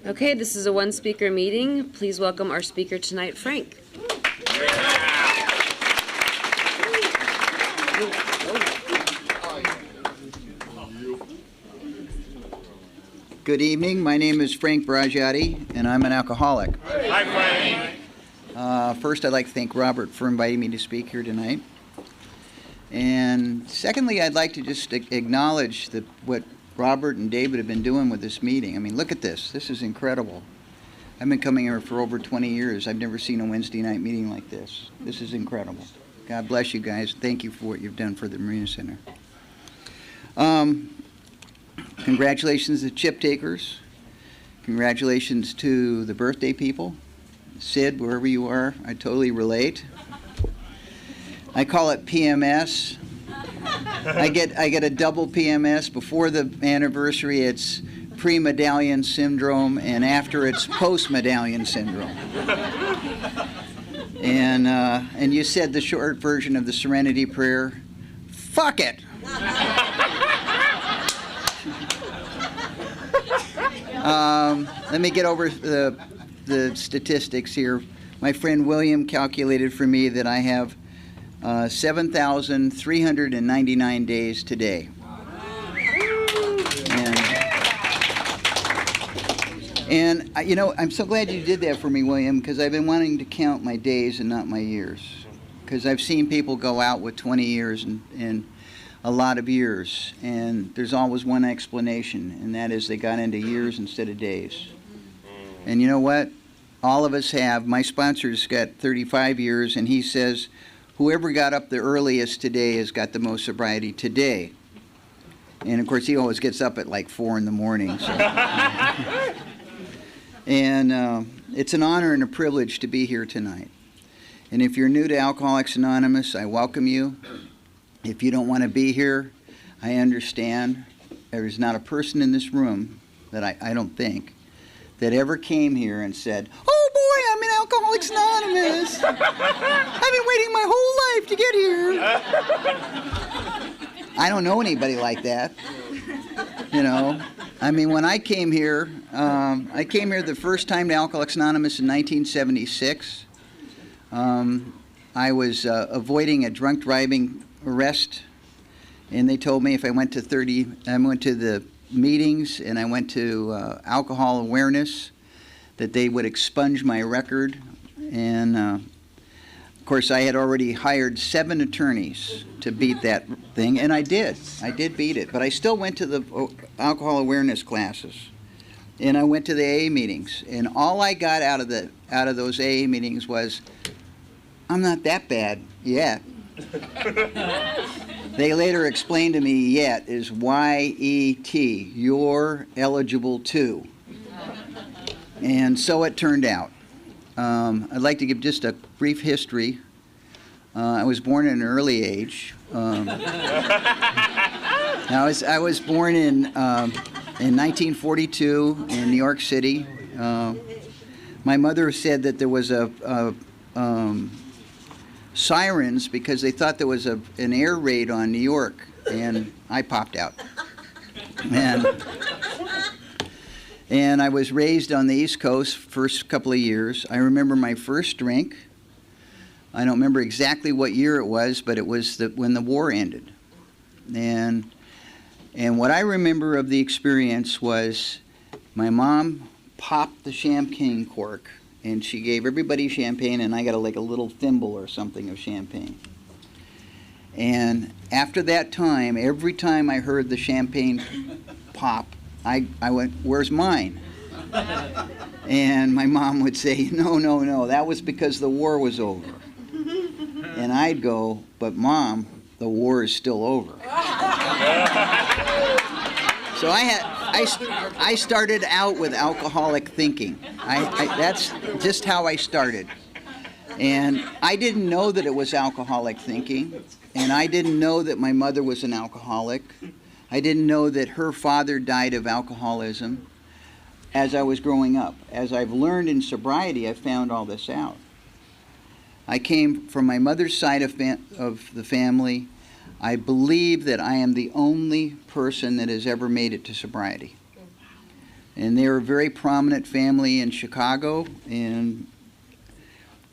Okay, this is a one-speaker meeting. Please welcome our speaker tonight, Frank. Good evening. My name is Frank Braggiutte, and I'm an alcoholic. Hi, Frank. First, I'd like to thank Robert for inviting me to speak here tonight. And secondly, I'd like to just acknowledge what Robert and David have been doing with this meeting. I mean, look at this. This is incredible. I've been coming here for over 20 years. I've never seen a Wednesday night meeting like this. This is incredible. God bless you guys. Thank you for what you've done for the Marina Center. Congratulations to chip takers. Congratulations to the birthday people. Sid, wherever you are, I totally relate. I call it PMS. I get a double PMS. Before the anniversary, it's pre-medallion syndrome, and after, it's post-medallion syndrome. And you said the short version of the Serenity Prayer. Fuck it. Let me get over the statistics here. My friend William calculated for me that I have 7,399 days today. And you know, I'm so glad you did that for me, William, because I've been wanting to count my days and not my years. Because I've seen people go out with 20 years and a lot of years, and there's always one explanation, and that is they got into years instead of days. And you know what? All of us have. My sponsor's got 35 years, and he says, whoever got up the earliest today has got the most sobriety today. And of course, he always gets up at like 4 in the morning. So. And it's an honor and a privilege to be here tonight. And if you're new to Alcoholics Anonymous, I welcome you. If you don't want to be here, I understand. There's not a person in this room that I don't think that ever came here and said, oh boy, I'm in Alcoholics Anonymous. I've been waiting my whole life to get here. I don't know anybody like that. You know, I mean, when I came here the first time to Alcoholics Anonymous in 1976. I was avoiding a drunk driving arrest, and they told me if I went to the meetings and I went to alcohol awareness, that they would expunge my record. And of course, I had already hired 7 attorneys to beat that thing, and I did beat it. But I still went to the alcohol awareness classes, and I went to the AA meetings, and all I got out of those AA meetings was, I'm not that bad yet. They later explained to me, yet is Y-E-T, you're eligible too. And so it turned out. I'd like to give just a brief history. I was born at an early age. I was born in 1942 in New York City. My mother said that there was sirens because they thought there was an air raid on New York, and I popped out. And I was raised on the East Coast first couple of years. I remember my first drink. I don't remember exactly what year it was, but it was when the war ended. And what I remember of the experience was my mom popped the champagne cork, and she gave everybody champagne, and I got like a little thimble or something of champagne. And after that time, every time I heard the champagne pop, I went, where's mine? And my mom would say, no, that was because the war was over. And I'd go, but Mom, the war is still over. So I started out with alcoholic thinking. That's just how I started. And I didn't know that it was alcoholic thinking, and I didn't know that my mother was an alcoholic. I didn't know that her father died of alcoholism as I was growing up. As I've learned in sobriety, I found all this out. I came from my mother's side of the family. I believe that I am the only person that has ever made it to sobriety. And they were a very prominent family in Chicago, and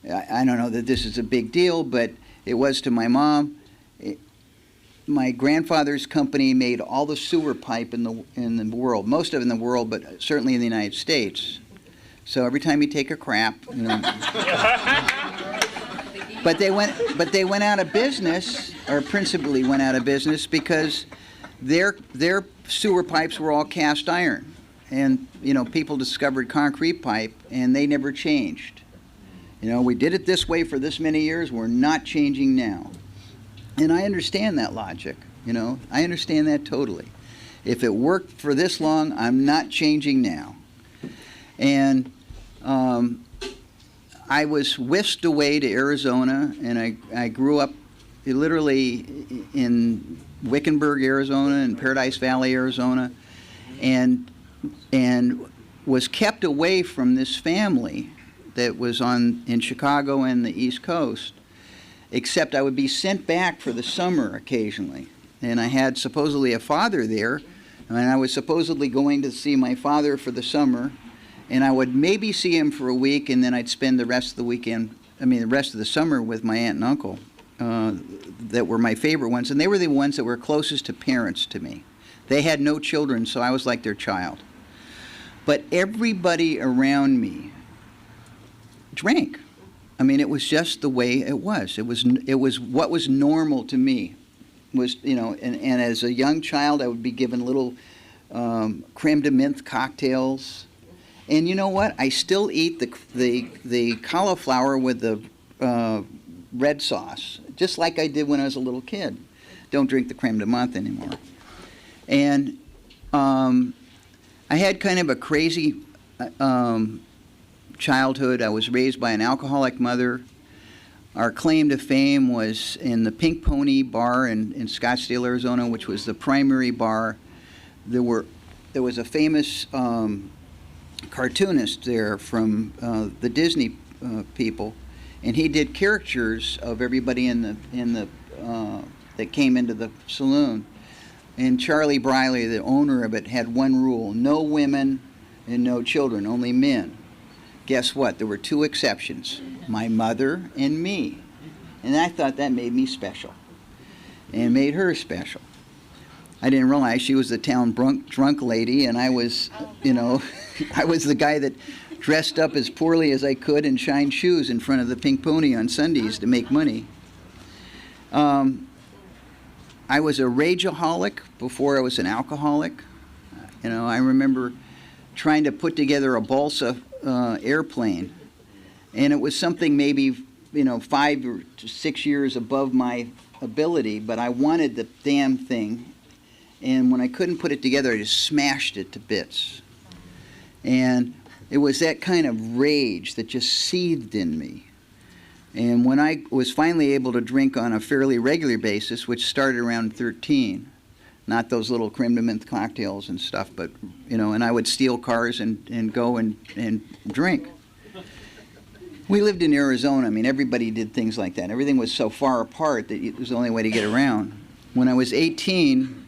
I don't know that this is a big deal, but it was to my mom. My grandfather's company made all the sewer pipe in the world, most of it in the world, but certainly in the United States. So every time you take a crap, you know. But they went out of business, or principally went out of business, because their sewer pipes were all cast iron. And, you know, people discovered concrete pipe, and they never changed. You know, we did it this way for this many years, we're not changing now. And I understand that logic, you know. I understand that totally. If it worked for this long, I'm not changing now. And I was whisked away to Arizona, and I grew up literally in Wickenburg, Arizona, and Paradise Valley, Arizona, and was kept away from this family that was in Chicago and the East Coast, except I would be sent back for the summer occasionally. And I had supposedly a father there, and I was supposedly going to see my father for the summer, and I would maybe see him for a week, and then I'd spend the rest of the summer with my aunt and uncle that were my favorite ones, and they were the ones that were closest to parents to me. They had no children, so I was like their child. But everybody around me drank. I mean, it was just the way it was. It was what was normal to me. Was, you know, and as a young child, I would be given little creme de menthe cocktails. And you know what? I still eat the cauliflower with the red sauce, just like I did when I was a little kid. Don't drink the creme de menthe anymore. And I had kind of a crazy childhood. I was raised by an alcoholic mother. Our claim to fame was in the Pink Pony bar in Scottsdale, Arizona, which was the primary bar. There was a famous cartoonist there from the Disney people, and he did caricatures of everybody that came into the saloon. And Charlie Briley, the owner of it, had one rule: no women and no children, only men. Guess what? There were two exceptions: my mother and me. And I thought that made me special and made her special. I didn't realize she was the town drunk lady, and I was, you know, I was the guy that dressed up as poorly as I could and shined shoes in front of the Pink Pony on Sundays to make money. I was a rageaholic before I was an alcoholic. You know, I remember trying to put together a balsa airplane, and it was something maybe, you know, 5 or 6 years above my ability, but I wanted the damn thing, and when I couldn't put it together, I just smashed it to bits. And it was that kind of rage that just seethed in me. And when I was finally able to drink on a fairly regular basis, which started around 13, not those little creme de menthe cocktails and stuff, but, you know, and I would steal cars and go and drink. We lived in Arizona. I mean, everybody did things like that. Everything was so far apart that it was the only way to get around. When I was 18,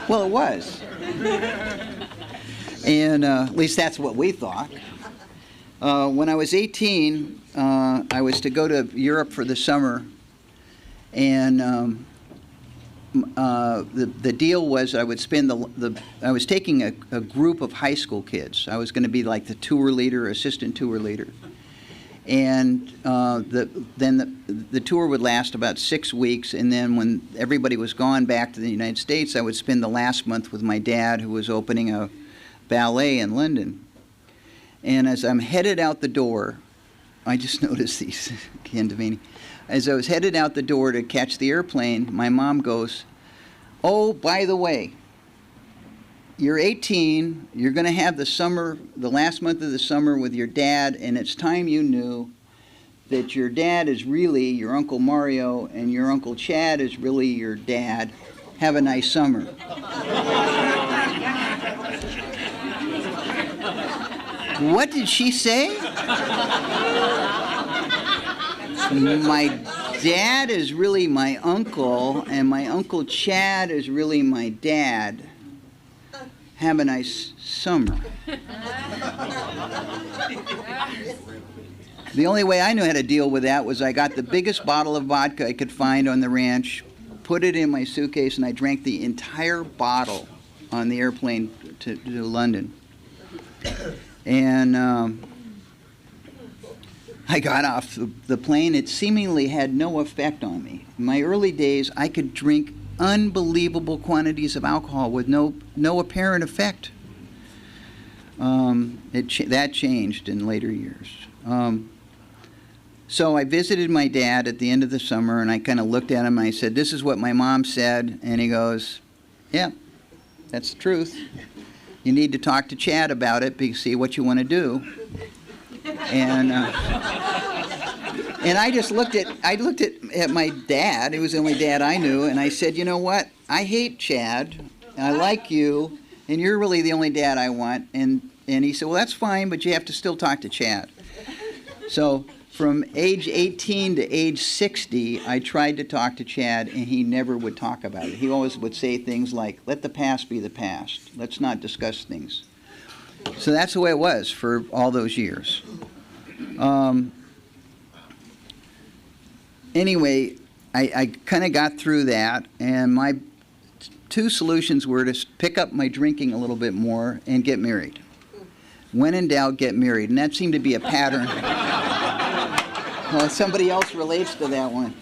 well, it was. And at least that's what we thought. When I was 18, I was to go to Europe for the summer, and the deal was I would spend I was taking a group of high school kids. I was going to be like the tour leader, assistant tour leader. And then the tour would last about 6 weeks, and then when everybody was gone back to the United States, I would spend the last month with my dad, who was opening a ballet in London. And as I'm headed out the door, I just noticed these, Ken Devaney. As I was headed out the door to catch the airplane, my mom goes, "Oh, by the way, you're 18, you're going to have the last month of the summer with your dad, and it's time you knew that your dad is really your Uncle Mario and your Uncle Chad is really your dad. Have a nice summer." What did she say? My dad is really my uncle, and my Uncle Chad is really my dad. have a nice summer. The only way I knew how to deal with that was I got the biggest bottle of vodka I could find on the ranch, put it in my suitcase, and I drank the entire bottle on the airplane to London. And I got off the plane. It seemingly had no effect on me. In my early days, I could drink unbelievable quantities of alcohol with no apparent effect. That changed in later years. So I visited my dad at the end of the summer, and I kind of looked at him and I said, "This is what my mom said." And he goes, "Yeah, that's the truth. You need to talk to Chad about it, see what you want to do." And I just looked at my dad. It was the only dad I knew, and I said, "You know what? I hate Chad. I like you, and you're really the only dad I want." And he said, "Well, that's fine, but you have to still talk to Chad." So from age 18 to age 60, I tried to talk to Chad, and he never would talk about it. He always would say things like, "Let the past be the past. Let's not discuss things." So that's the way it was for all those years. Anyway, I kind of got through that, and my two solutions were to pick up my drinking a little bit more and get married. When in doubt, get married. And that seemed to be a pattern. Well, somebody else relates to that one.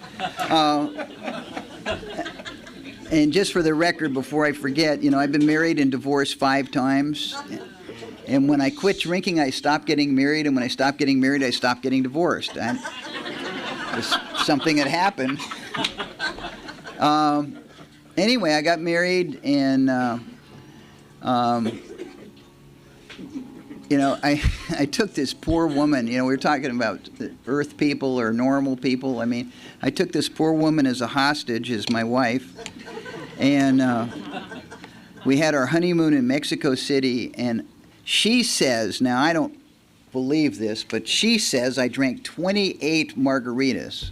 And just for the record, before I forget, I've been married and divorced 5 times. And when I quit drinking, I stopped getting married. And when I stopped getting married, I stopped getting divorced. Something had happened. Anyway, I got married, and I took this poor woman. We were talking about the earth people or normal people. I mean, I took this poor woman as a hostage, as my wife, and we had our honeymoon in Mexico City. And she says, now I don't believe this, but she says I drank 28 margaritas.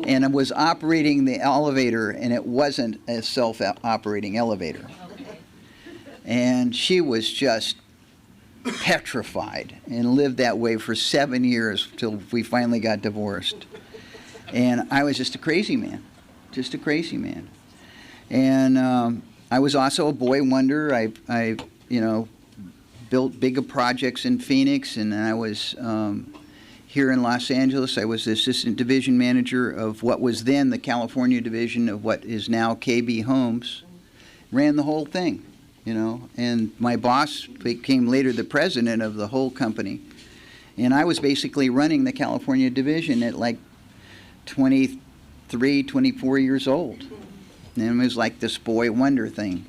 And I was operating the elevator, and it wasn't a self-operating elevator. And she was just petrified and lived that way for 7 years till we finally got divorced. And I was just a crazy man. And I was also a boy wonder. I built big projects in Phoenix, and I was here in Los Angeles. I was the assistant division manager of what was then the California division of what is now KB Homes. Ran the whole thing, and my boss became later the president of the whole company. And I was basically running the California division at like 23, 24 years old. And it was like this boy wonder thing.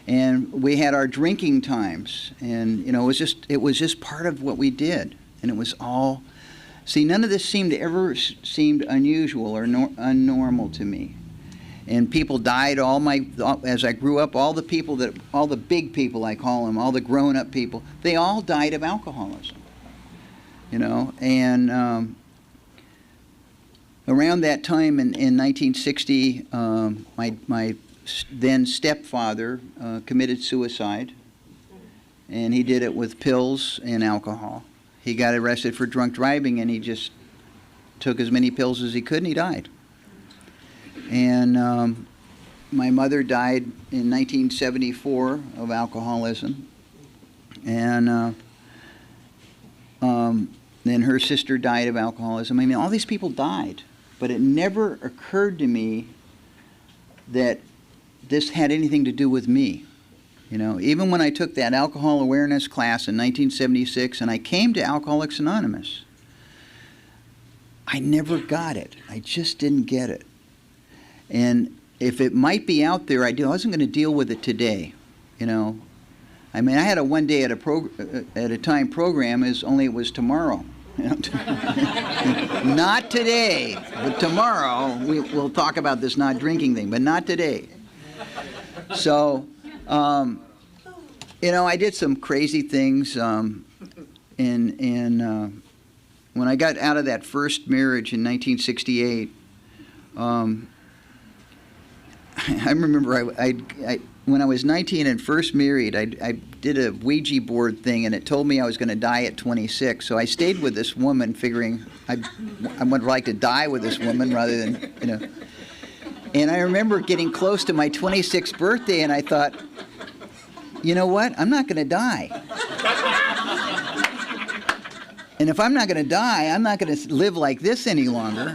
And we had our drinking times, and it was just part of what we did. And it was all, none of this seemed unusual or unnormal to me. And people died. As I grew up, all the big people, I call them, all the grown-up people, they all died of alcoholism. And around that time in 1960, my then stepfather committed suicide, and he did it with pills and alcohol. He got arrested for drunk driving, and he just took as many pills as he could, and he died. And my mother died in 1974 of alcoholism, and then her sister died of alcoholism. I mean, all these people died, but it never occurred to me that this had anything to do with me. Even when I took that alcohol awareness class in 1976 and I came to Alcoholics Anonymous, I never got it. I just didn't get it. And if it might be out there, I wasn't going to deal with it today. I mean, I had a one day at a time program as only it was tomorrow. Not today, but tomorrow we'll talk about this not drinking thing, but not today. So, I did some crazy things. When I got out of that first marriage in 1968, I remember when I was 19 and first married, I did a Ouija board thing, and it told me I was going to die at 26. So I stayed with this woman, figuring I would like to die with this woman rather than, you know. And I remember getting close to my 26th birthday, and I thought, you know what? I'm not going to die. And if I'm not going to die, I'm not going to live like this any longer.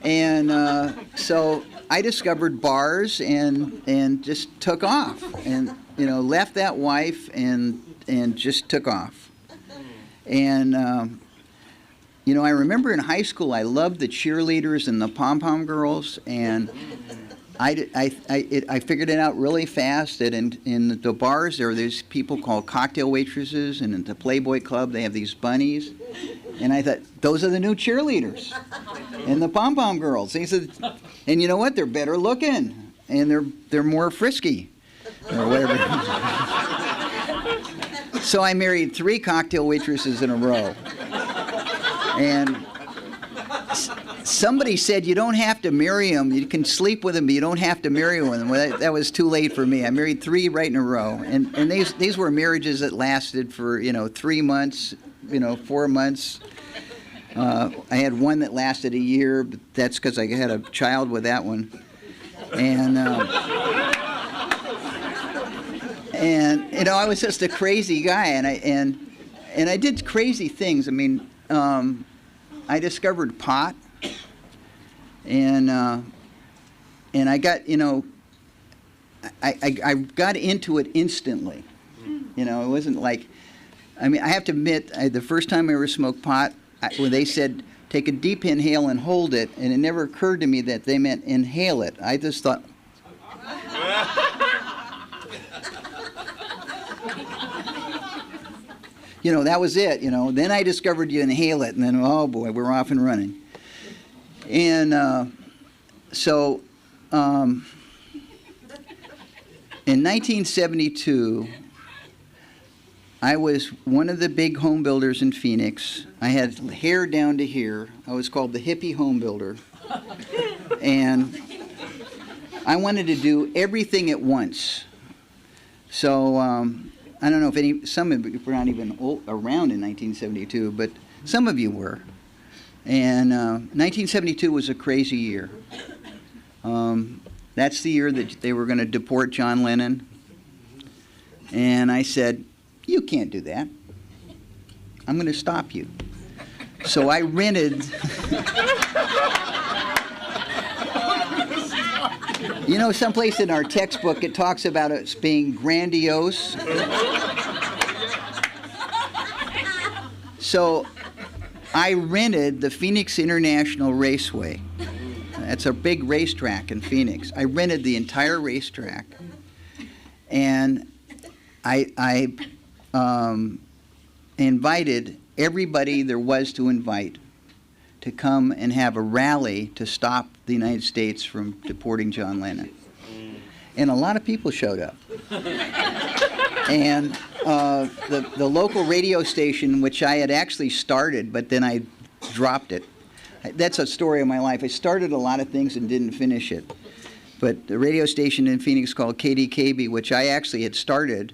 And so I discovered bars and just took off, and you know, left that wife and just took off. And you know, I remember in high school I loved the cheerleaders and the pom-pom girls, and I figured it out really fast that in the bars there are these people called cocktail waitresses, and in the Playboy Club they have these bunnies, and I thought those are the new cheerleaders and the pom-pom girls. And he said, and you know what? They're better looking, and they're more frisky, or whatever. So I married 3 cocktail waitresses in a row, and somebody said you don't have to marry them. You can sleep with them, but you don't have to marry them. Well, that was too late for me. I married 3 right in a row, and these were marriages that lasted for 3 months, 4 months. I had one that lasted a year, but that's because I had a child with that one. And I was just a crazy guy, and I did crazy things. I mean, I discovered pot, and I got I got into it instantly. It wasn't like, I mean, I have to admit, the first time I ever smoked pot, when they said take a deep inhale and hold it, and it never occurred to me that they meant inhale it. I just thought. That was it, Then I discovered you inhale it, and then, oh boy, we're off and running. And so in 1972, I was one of the big home builders in Phoenix. I had hair down to here. I was called the hippie home builder. And I wanted to do everything at once. So I don't know if some of you were not even around in 1972, but some of you were. And 1972 was a crazy year. That's the year that they were going to deport John Lennon. And I said, you can't do that. I'm going to stop you. So I rented... someplace in our textbook it talks about it being grandiose. So I rented the Phoenix International Raceway. That's a big racetrack in Phoenix. I rented the entire racetrack, and I invited everybody there was to invite to come and have a rally to stop the United States from deporting John Lennon. And a lot of people showed up. And the local radio station, which I had actually started, but then I dropped it. That's a story of my life. I started a lot of things and didn't finish it. But the radio station in Phoenix called KDKB, which I actually had started,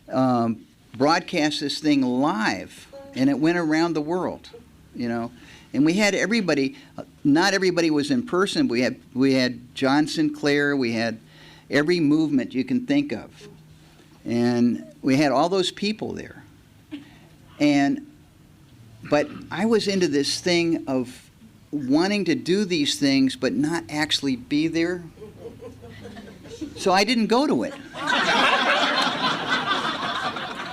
broadcast this thing live, and it went around the world, And we had everybody. Not everybody was in person. We had John Sinclair. We had every movement you can think of, and we had all those people there. But I was into this thing of wanting to do these things, but not actually be there. So I didn't go to it.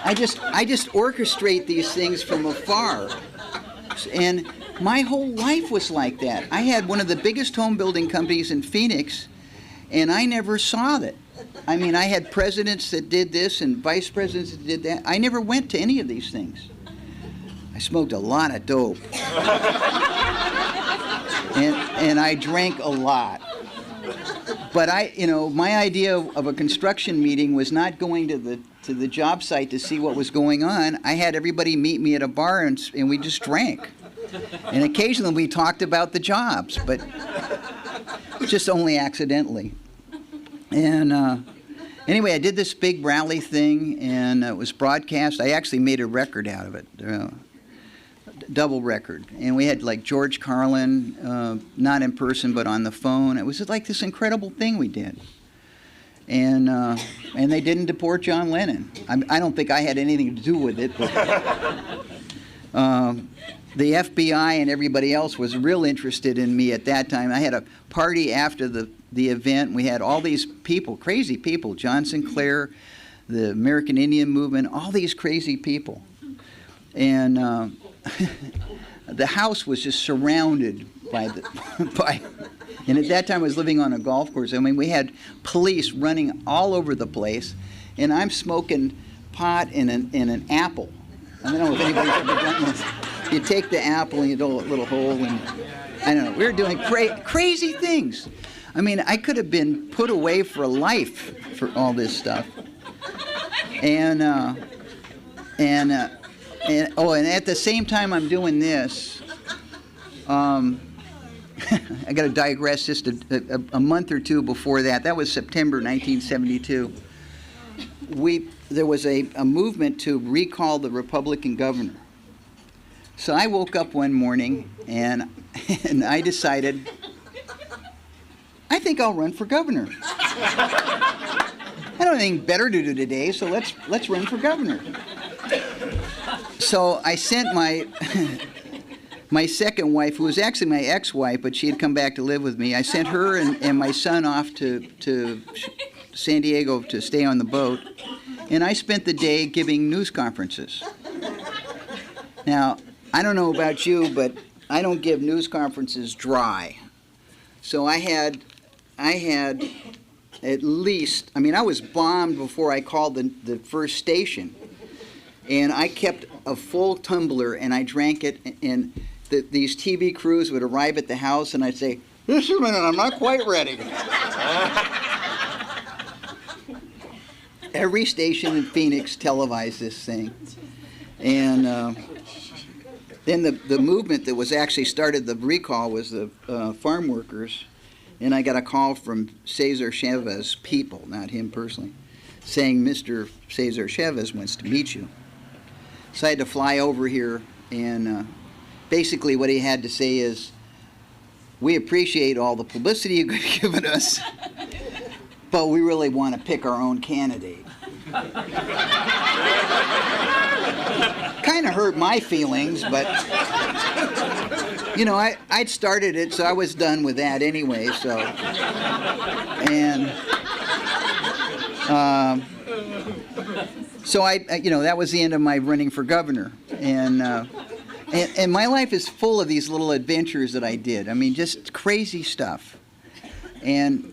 I just orchestrate these things from afar, and my whole life was like that. I had one of the biggest home building companies in Phoenix, and I never saw that. I mean, I had presidents that did this and vice presidents that did that. I never went to any of these things. I smoked a lot of dope. and I drank a lot. But my idea of a construction meeting was not going to the job site to see what was going on. I had everybody meet me at a bar, and we just drank. And occasionally we talked about the jobs, but just only accidentally. And anyway, I did this big rally thing, and it was broadcast. I actually made a record out of it, double record. And we had like George Carlin, not in person, but on the phone. It was like this incredible thing we did. And they didn't deport John Lennon. I don't think I had anything to do with it, but the FBI and everybody else was real interested in me at that time. I had a party after the event. We had all these people, crazy people, John Sinclair, the American Indian movement, all these crazy people. And the house was just surrounded by and at that time I was living on a golf course. I mean, we had police running all over the place, and I'm smoking pot in an apple. I don't know if anybody's ever done this. You take the apple and you do a little hole, and I don't know. We were doing crazy things. I mean, I could have been put away for life for all this stuff. And at the same time I'm doing this, I got to digress just a month or two before that. That was September 1972. There was a movement to recall the Republican governor. So I woke up one morning and I decided, I think I'll run for governor. I don't have anything better to do today, so let's run for governor. So I sent my second wife, who was actually my ex-wife, but she had come back to live with me. I sent her and my son off to San Diego to stay on the boat, and I spent the day giving news conferences. Now, I don't know about you, but I don't give news conferences dry. So I had at least, I mean, I was bombed before I called the first station, and I kept a full tumbler and I drank it, and these TV crews would arrive at the house and I'd say, "Just a minute, I'm not quite ready." Every station in Phoenix televised this thing. And then the movement that was actually started the recall was the farm workers. And I got a call from Cesar Chavez people, not him personally, saying Mr. Cesar Chavez wants to meet you. So I had to fly over here, and basically what he had to say is, "We appreciate all the publicity you've given us, but we really want to pick our own candidate." Kind of hurt my feelings, but you know, I'd started it, so I was done with that anyway. So, and so you know, that was the end of my running for governor, and my life is full of these little adventures that I did. I mean, just crazy stuff, and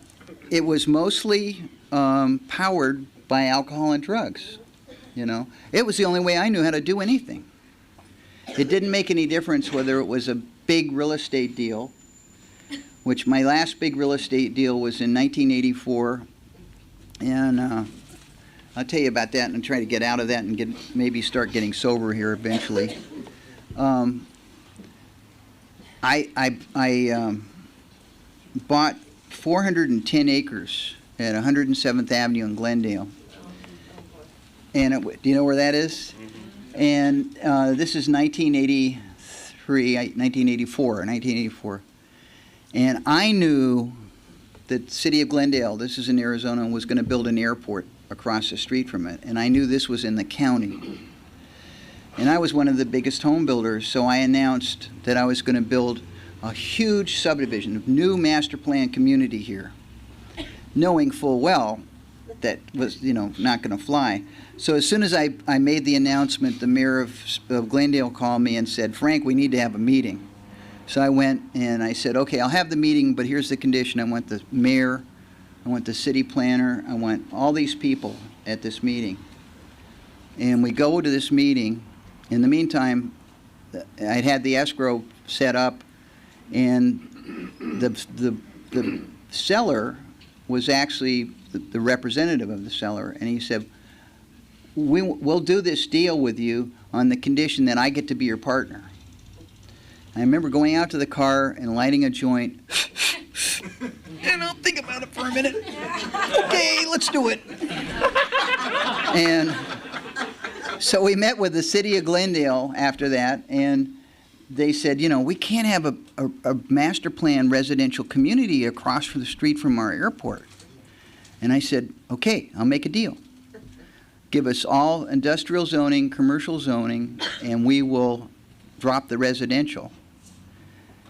it was mostly powered by alcohol and drugs. You know, it was the only way I knew how to do anything. It didn't make any difference whether it was a big real estate deal, which my last big real estate deal was in 1984, and I'll tell you about that and try to get out of that and maybe start getting sober here eventually. I bought 410 acres at 107th Avenue in Glendale. And do you know where that is? And this is 1984. And I knew that the city of Glendale, this is in Arizona, was going to build an airport across the street from it. And I knew this was in the county. And I was one of the biggest home builders, so I announced that I was going to build a huge subdivision, a new master plan community here, knowing full well that was, you know, not going to fly. So as soon as I made the announcement, the mayor of Glendale called me and said, "Frank, we need to have a meeting." So I went and I said, "Okay, I'll have the meeting, but here's the condition. I want the mayor, I want the city planner, I want all these people at this meeting." And we go to this meeting. In the meantime, I'd had the escrow set up, and the seller was actually the representative of the seller, and he said, we'll do this deal with you on the condition that I get to be your partner. I remember going out to the car and lighting a joint And I'll think about it for a minute. Okay, let's do it. And so we met with the city of Glendale after that, and they said, you know, we can't have a master plan residential community across from the street from our airport. And I said, okay, I'll make a deal. Give us all industrial zoning, commercial zoning, and we will drop the residential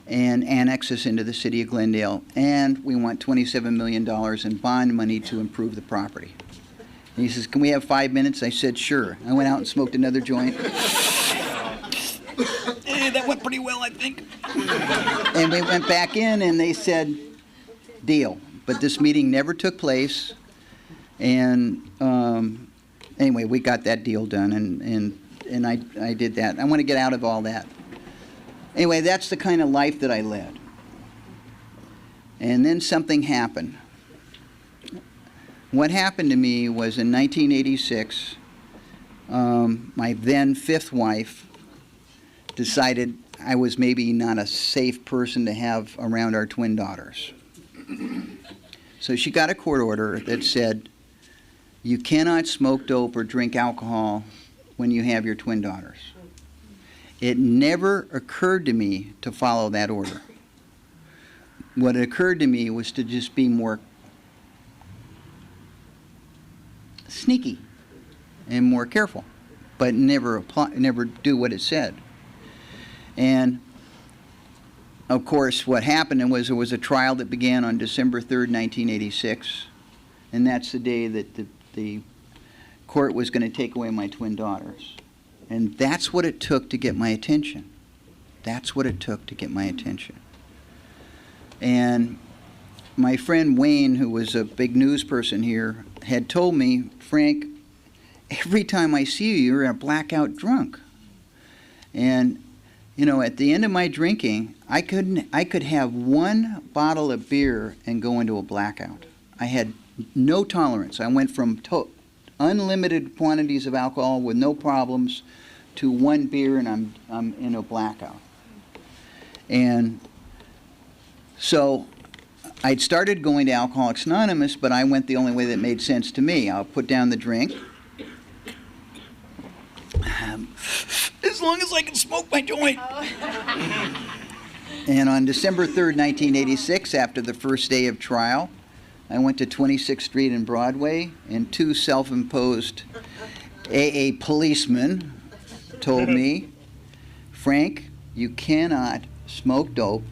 and annex us into the city of Glendale. And we want $27 million in bond money to improve the property. And he says, can we have 5 minutes? I said, sure. I went out and smoked another joint. That went pretty well, I think. And we went back in, and they said, deal. But this meeting never took place. And anyway, we got that deal done, and I did that. I want to get out of all that. Anyway, that's the kind of life that I led. And then something happened. What happened to me was in 1986, my then fifth wife decided I was maybe not a safe person to have around our twin daughters. So she got a court order that said, you cannot smoke dope or drink alcohol when you have your twin daughters. It never occurred to me to follow that order. What occurred to me was to just be more sneaky and more careful, but never do what it said. And of course, what happened was there was a trial that began on December 3rd, 1986, and that's the day that the court was going to take away my twin daughters. And that's what it took to get my attention. That's what it took to get my attention. And my friend Wayne, who was a big news person here, had told me, Frank, every time I see you, you're a blackout drunk. And, you know, at the end of my drinking, I could have one bottle of beer and go into a blackout. I had no tolerance. I went from unlimited quantities of alcohol with no problems to one beer and I'm in a blackout. And so I'd started going to Alcoholics Anonymous, but I went the only way that made sense to me. I'll put down the drink. As long as I can smoke my joint. And on December 3rd, 1986, after the first day of trial, I went to 26th Street and Broadway, and two self-imposed AA policemen told me, Frank, you cannot smoke dope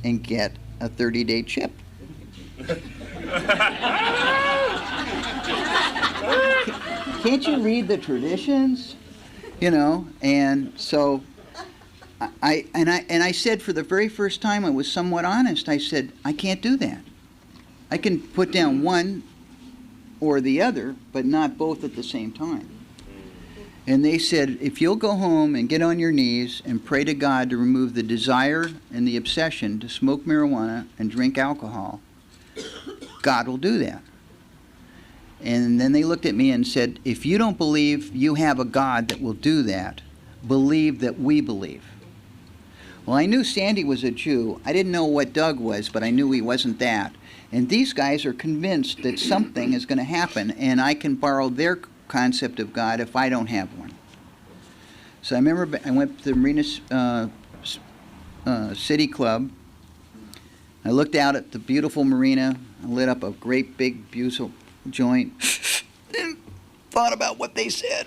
and get a 30-day chip. Can't you read the traditions? You know, and so I said for the very first time, I was somewhat honest. I said, I can't do that. I can put down one or the other, but not both at the same time. And they said, if you'll go home and get on your knees and pray to God to remove the desire and the obsession to smoke marijuana and drink alcohol, God will do that. And then they looked at me and said, if you don't believe you have a God that will do that, believe that we believe. Well, I knew Sandy was a Jew. I didn't know what Doug was, but I knew he wasn't that. And these guys are convinced that something is going to happen, and I can borrow their concept of God if I don't have one. So I remember I went to the Marina City Club. I looked out at the beautiful marina. I lit up a great big beautiful joint and thought about what they said.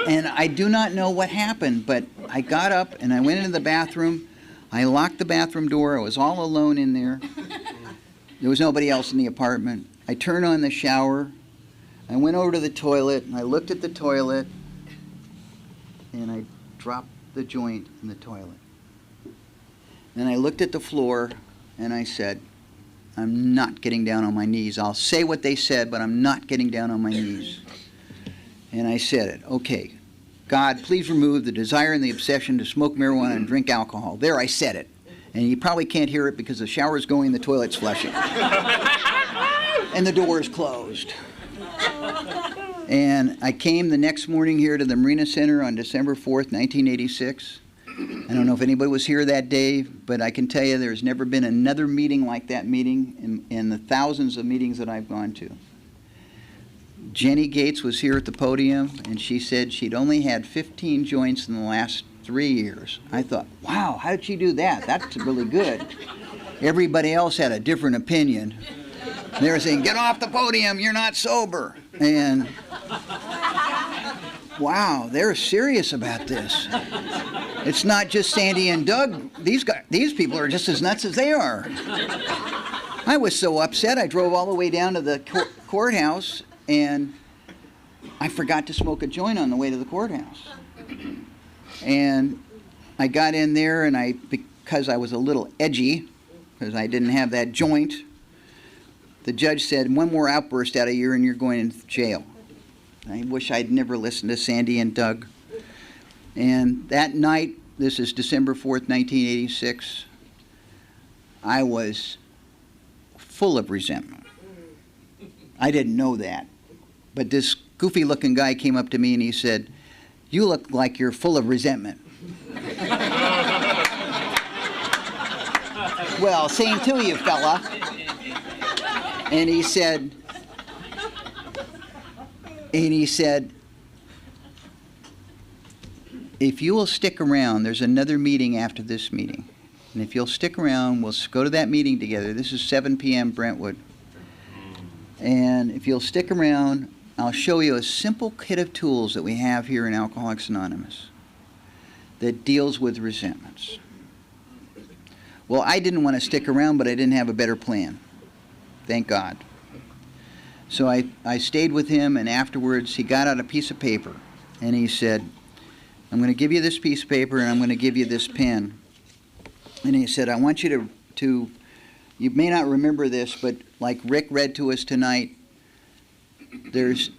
And I do not know what happened, but I got up and I went into the bathroom. I locked the bathroom door. I was all alone in there. There was nobody else in the apartment. I turned on the shower. I went over to the toilet and I looked at the toilet and I dropped the joint in the toilet. Then I looked at the floor and I said, I'm not getting down on my knees. I'll say what they said, but I'm not getting down on my knees. And I said it. Okay, God, please remove the desire and the obsession to smoke marijuana and drink alcohol. There, I said it. And you probably can't hear it because the shower's going, the toilet's flushing. And the door is closed. And I came the next morning here to the Marina Center on December 4th, 1986. I don't know if anybody was here that day, but I can tell you there's never been another meeting like that meeting in the thousands of meetings that I've gone to. Jenny Gates was here at the podium, and she said she'd only had 15 joints in the last 3 years. I thought, wow, how did she do that? That's really good. Everybody else had a different opinion. They were saying, get off the podium, you're not sober. And wow, they're serious about this. It's not just Sandy and Doug. These people are just as nuts as they are. I was so upset, I drove all the way down to the courthouse, and I forgot to smoke a joint on the way to the courthouse. And I got in there, and because I was a little edgy, because I didn't have that joint, the judge said, one more outburst out of you and you're going in jail. I wish I'd never listened to Sandy and Doug. And that night, this is December 4th, 1986, I was full of resentment. I didn't know that. But this goofy-looking guy came up to me and he said, you look like you're full of resentment. Well, same to you, fella. And he said, if you will stick around, there's another meeting after this meeting. And if you'll stick around, we'll go to that meeting together. This is 7 p.m. Brentwood. And if you'll stick around, I'll show you a simple kit of tools that we have here in Alcoholics Anonymous that deals with resentments. Well, I didn't want to stick around, but I didn't have a better plan. Thank God. So I stayed with him, and afterwards he got out a piece of paper, and he said, I'm going to give you this piece of paper, and I'm going to give you this pen. And he said, I want you to you may not remember this, but like Rick read to us tonight, there's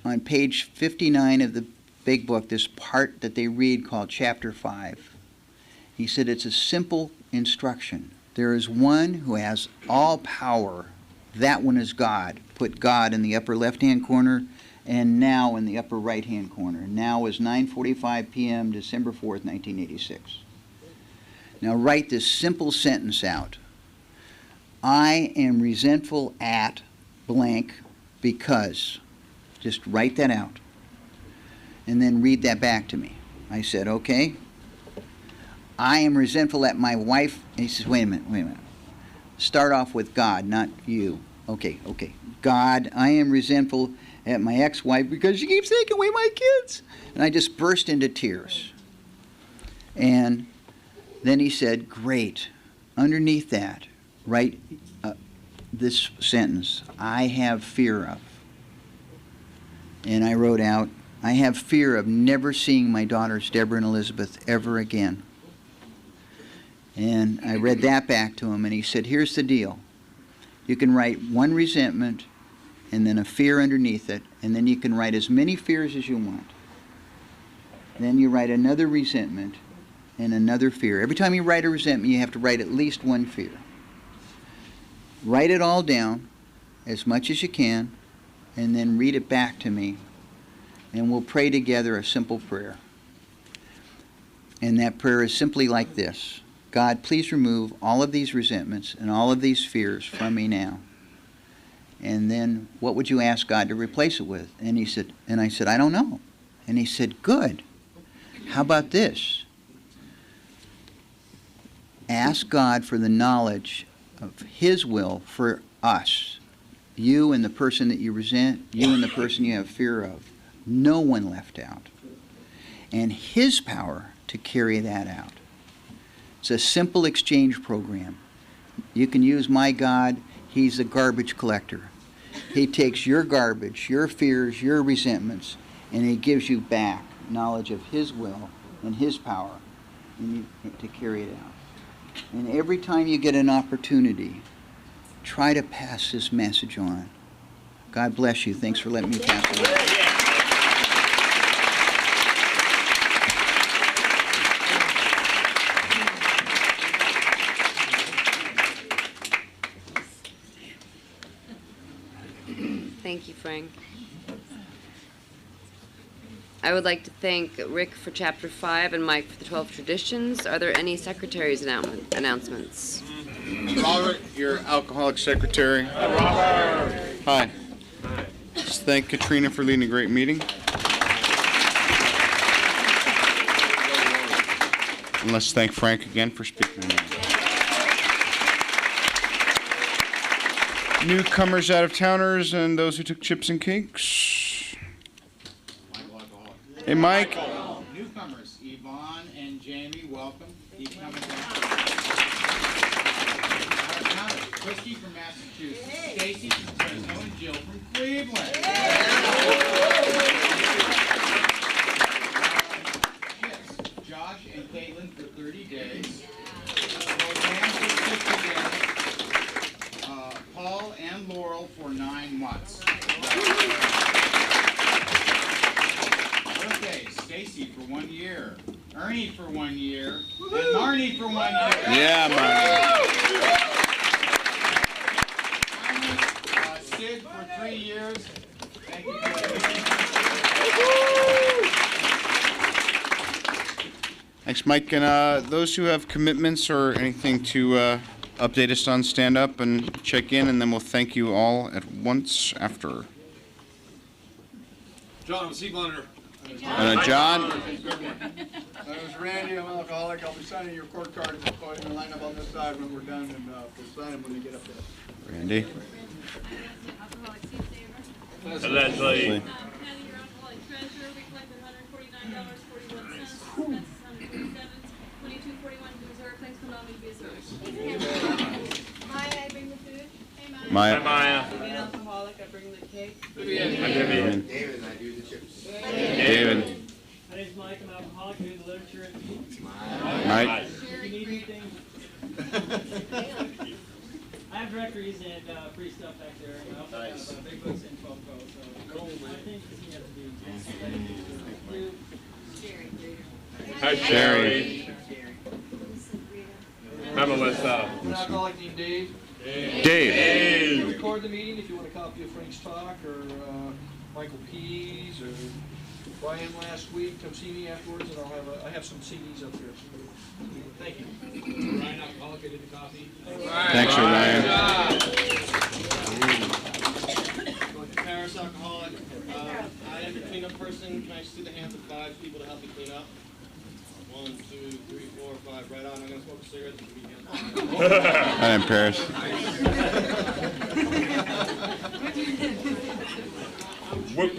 on page 59 of the big book, this part that they read called Chapter 5. He said it's a simple instruction. There is one who has all power. That one is God. Put God in the upper left-hand corner and now in the upper right-hand corner. Now is 9:45 p.m., December 4th, 1986. Now write this simple sentence out. I am resentful at blank because. Just write that out. And then read that back to me. I said, okay. I am resentful at my wife. And he says, wait a minute. Start off with God, not you. Okay. God, I am resentful at my ex-wife because she keeps taking away my kids. And I just burst into tears. And then he said, great. Underneath that, write this sentence, I have fear of. And I wrote out, I have fear of never seeing my daughters, Deborah and Elizabeth, ever again. And I read that back to him, and he said, here's the deal. You can write one resentment and then a fear underneath it, and then you can write as many fears as you want. Then you write another resentment and another fear. Every time you write a resentment, you have to write at least one fear. Write it all down as much as you can, and then read it back to me, and we'll pray together a simple prayer. And that prayer is simply like this. God, please remove all of these resentments and all of these fears from me now. And then what would you ask God to replace it with? And I said, I don't know. And he said, good. How about this? Ask God for the knowledge of his will for us. You and the person that you resent, you and the person you have fear of. No one left out. And his power to carry that out. It's a simple exchange program. You can use my God. He's a garbage collector. He takes your garbage, your fears, your resentments, and he gives you back knowledge of his will and his power to carry it out. And every time you get an opportunity, try to pass this message on. God bless you. Thanks for letting me pass it on. Thank you, Frank. I would like to thank Rick for Chapter 5 and Mike for the 12 Traditions. Are there any secretary's announcements? Robert, your alcoholic secretary. Hi. Just thank Katrina for leading a great meeting. And let's thank Frank again for speaking. Newcomers, out-of-towners, and those who took chips and cakes. Hey, Mike. Newcomers, Yvonne and Jamie, welcome. Keep coming down. Out-of-towners, Christy from Massachusetts, Stacy from Fresno, and Jill from Cleveland. Kids, Josh and Caitlin for 30 days. Roseanne for 60 days. Paul and Laurel for 9 months. Birthdays, Stacy for 1 year, Ernie for 1 year, and Marnie for 1 year. Yeah, Marnie. Sid for 3 years. Thank you. Thanks, Mike. And those who have commitments or anything to update us on, stand up and check in, and then we'll thank you all at once after. John, I'm a seat monitor. John. My name is Randy. I'm an alcoholic. I'll be signing your court card at the podium and line up on this side when we're done, and we'll sign them when they get up there. Randy. Leslie. Your alcoholic treasurer, we collected $149.41. Expenses $147.22.41. Reserve. Thanks for allowing me to be a service. Maya, I bring the food. Hey, Maya. Maya. Maya. Being alcoholic, I bring the cake. David. David and I do the chips. David. My name's Mike. I'm an alcoholic. I do the literature at the Mike. If you need anything, I have directories and free stuff back there. And I also have big books and 12 Pro. So I think you have to do. Hi, Sherry. Hi, Melissa. I'm an alcoholic named Dave. Dave. Record the meeting if you want a copy of Frank's talk or Michael Pease or Brian last week. Come see me afterwards, and I have some CDs up here. Thank you. Ryan, alcoholic, I did the coffee. Thanks, Ryan. Paris alcoholic. I am the cleanup person. Can I see the hands of 5 people to help me clean up? 1, 2, 3, 4, 5. Right on. I'm going to smoke a cigarette. This will be hands. Hi, I'm Paris. Whoop.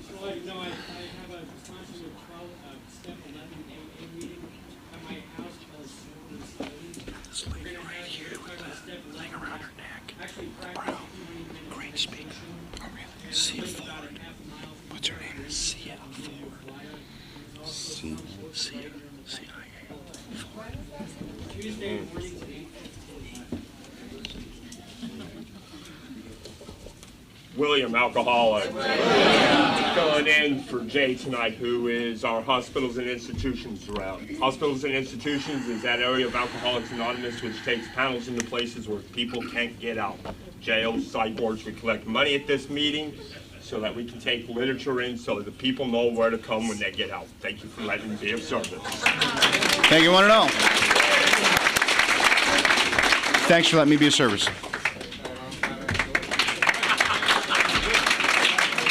So, I have a sponsor with 12 step 11 AA meeting at my house called Sobriety. We're going to have step 11 around her neck. Actually, practice great speaker. Oh, really? See forward. What's her name? Sia. Tuesday mornings at 8:45. William, alcoholic. Filling in for Jay tonight, who is our hospitals and institutions route. Hospitals and institutions is that area of Alcoholics Anonymous which takes panels into places where people can't get out. Jails, psych wards. We collect money at this meeting so that we can take literature in so that the people know where to come when they get out. Thank you for letting me be of service. Thank you, one and all. Thanks for letting me be of service.